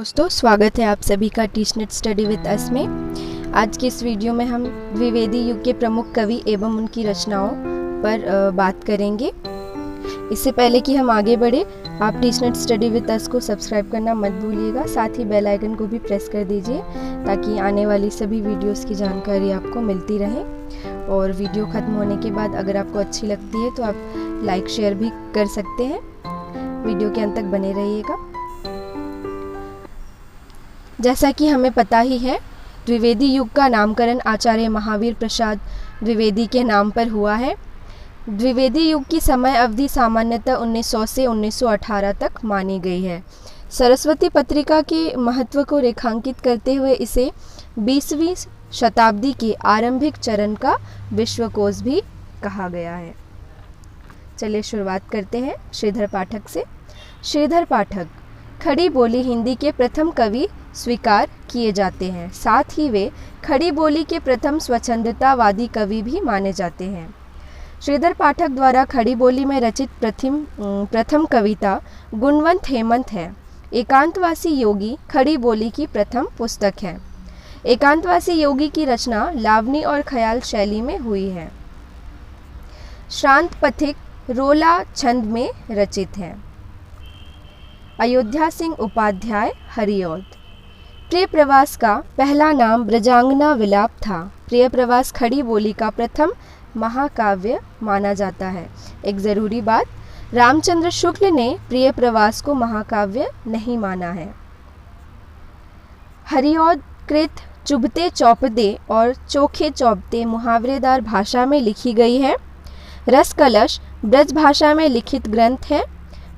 दोस्तों, स्वागत है आप सभी का टीचनेट स्टडी विद अस में। आज की इस वीडियो में हम द्विवेदी युग के प्रमुख कवि एवं उनकी रचनाओं पर बात करेंगे। इससे पहले कि हम आगे बढ़े, आप टीचनेट स्टडी विद अस को सब्सक्राइब करना मत भूलिएगा। साथ ही बेल आइकन को भी प्रेस कर दीजिए ताकि आने वाली सभी वीडियोस की जानकारी आपको मिलती रहे। और वीडियो ख़त्म होने के बाद अगर आपको अच्छी लगती है तो आप लाइक शेयर भी कर सकते हैं। वीडियो के अंत तक बने रहिएगा। जैसा कि हमें पता ही है, द्विवेदी युग का नामकरण आचार्य महावीर प्रसाद द्विवेदी के नाम पर हुआ है। द्विवेदी युग की समय अवधि सामान्यतः 1900 से 1918 तक मानी गई है। सरस्वती पत्रिका के महत्व को रेखांकित करते हुए इसे 20वीं शताब्दी के आरंभिक चरण का विश्वकोश भी कहा गया है। चलिए शुरुआत करते हैं श्रीधर पाठक से। श्रीधर पाठक खड़ी बोली हिंदी के प्रथम कवि स्वीकार किए जाते हैं। साथ ही वे खड़ी बोली के प्रथम स्वच्छंदतावादी कवि भी माने जाते हैं। श्रीधर पाठक द्वारा खड़ी बोली में रचित प्रथम कविता गुणवंत हेमंत है। एकांतवासी योगी खड़ी बोली की प्रथम पुस्तक है। एकांतवासी योगी की रचना लावनी और ख्याल शैली में हुई है। श्रांत पथिक रोला छंद में रचित है। अयोध्या सिंह उपाध्याय हरिऔध। प्रिय प्रवास का पहला नाम ब्रजांगना विलाप था। प्रिय प्रवास खड़ी बोली का प्रथम महाकाव्य माना जाता है। एक ज़रूरी बात, रामचंद्र शुक्ल ने प्रिय प्रवास को महाकाव्य नहीं माना है। हरिऔध कृत चुभते चौपदे और चोखे चौपते मुहावरेदार भाषा में लिखी गई है। रस कलश ब्रज भाषा में लिखित ग्रंथ है।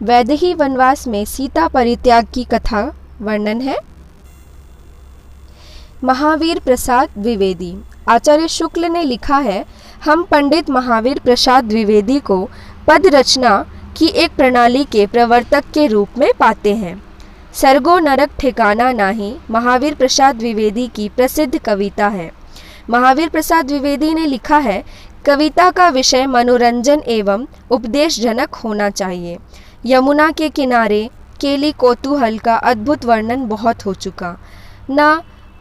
वैदेही वनवास में सीता परित्याग की कथा वर्णन है। महावीर प्रसाद द्विवेदी। आचार्य शुक्ल ने लिखा है, हम पंडित महावीर प्रसाद द्विवेदी को पद रचना की एक प्रणाली के प्रवर्तक के रूप में पाते हैं। सर्गो नरक ठिकाना नाही महावीर प्रसाद द्विवेदी की प्रसिद्ध कविता है। महावीर प्रसाद द्विवेदी ने लिखा है, कविता का विषय मनोरंजन एवं उपदेशजनक होना चाहिए। यमुना के किनारे केली कौतूहल का अद्भुत वर्णन बहुत हो चुका। न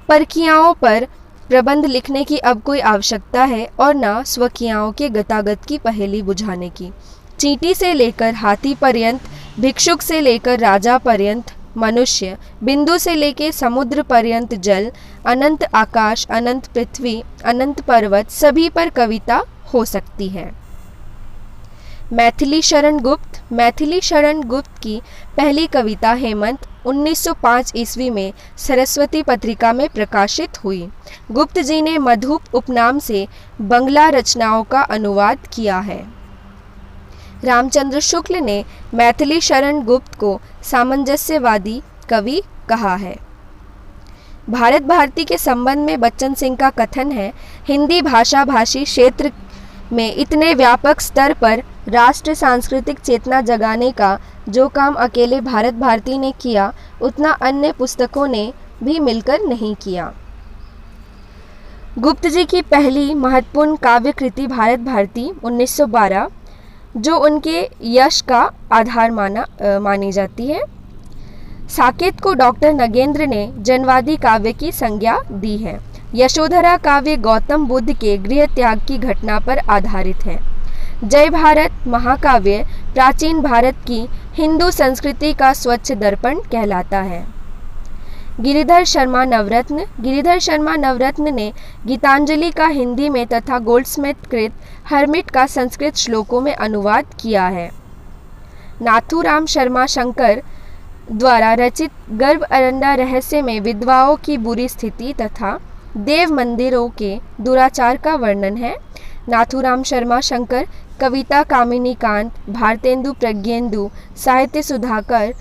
परकियाओं पर प्रबंध लिखने की अब कोई आवश्यकता है और न स्वकियाओं के गतागत की पहेली बुझाने की। चींटी से लेकर हाथी पर्यंत, भिक्षुक से लेकर राजा पर्यंत मनुष्य, बिंदु से लेकर समुद्र पर्यंत जल, अनंत आकाश, अनंत पृथ्वी, अनंत पर्वत, सभी पर कविता हो सकती है। मैथिली शरण गुप्त। मैथिली शरण गुप्त की पहली कविता हेमंत 1905 ईस्वी में सरस्वती पत्रिका में प्रकाशित हुई। गुप्त जी ने मधुप उपनाम से बंगला रचनाओं का अनुवाद किया है। रामचंद्र शुक्ल ने मैथिली शरण गुप्त को सामंजस्यवादी कवि कहा है। भारत भारती के संबंध में बच्चन सिंह का कथन है, हिंदी भाषा भाषी क्षेत्र में इतने व्यापक स्तर पर राष्ट्र सांस्कृतिक चेतना जगाने का जो काम अकेले भारत भारती ने किया, उतना अन्य पुस्तकों ने भी मिलकर नहीं किया। गुप्त जी की पहली महत्वपूर्ण काव्य कृति भारत भारती 1912 जो उनके यश का आधार मानी जाती है। साकेत को डॉक्टर नगेंद्र ने जनवादी काव्य की संज्ञा दी है। यशोधरा काव्य गौतम बुद्ध के गृह त्याग की घटना पर आधारित है। जय भारत महाकाव्य प्राचीन भारत की हिंदू संस्कृति का स्वच्छ दर्पण कहलाता है। गिरिधर शर्मा नवरत्न। गिरिधर शर्मा नवरत्न ने गीतांजलि का हिंदी में तथा गोल्डस्मिथ कृत हर्मिट का संस्कृत श्लोकों में अनुवाद किया है। नाथूराम शर्मा शंकर द्वारा रचित गर्भ अरंडा रहस्य में विधवाओं की बुरी स्थिति तथा देव मंदिरों के दुराचार का वर्णन है। नाथूराम शर्मा शंकर कविता कामिनी कांत, भारतेंदु प्रज्ञेंदु, साहित्य सुधाकर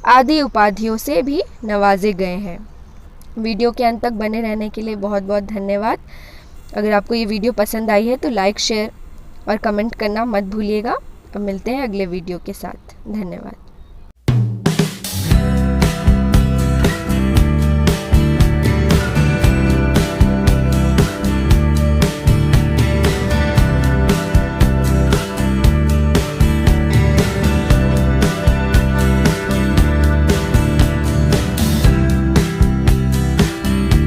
आदि उपाधियों से भी नवाजे गए हैं। वीडियो के अंत तक बने रहने के लिए बहुत बहुत धन्यवाद। अगर आपको ये वीडियो पसंद आई है तो लाइक शेयर और कमेंट करना मत भूलिएगा। अब मिलते हैं अगले वीडियो के साथ। धन्यवाद।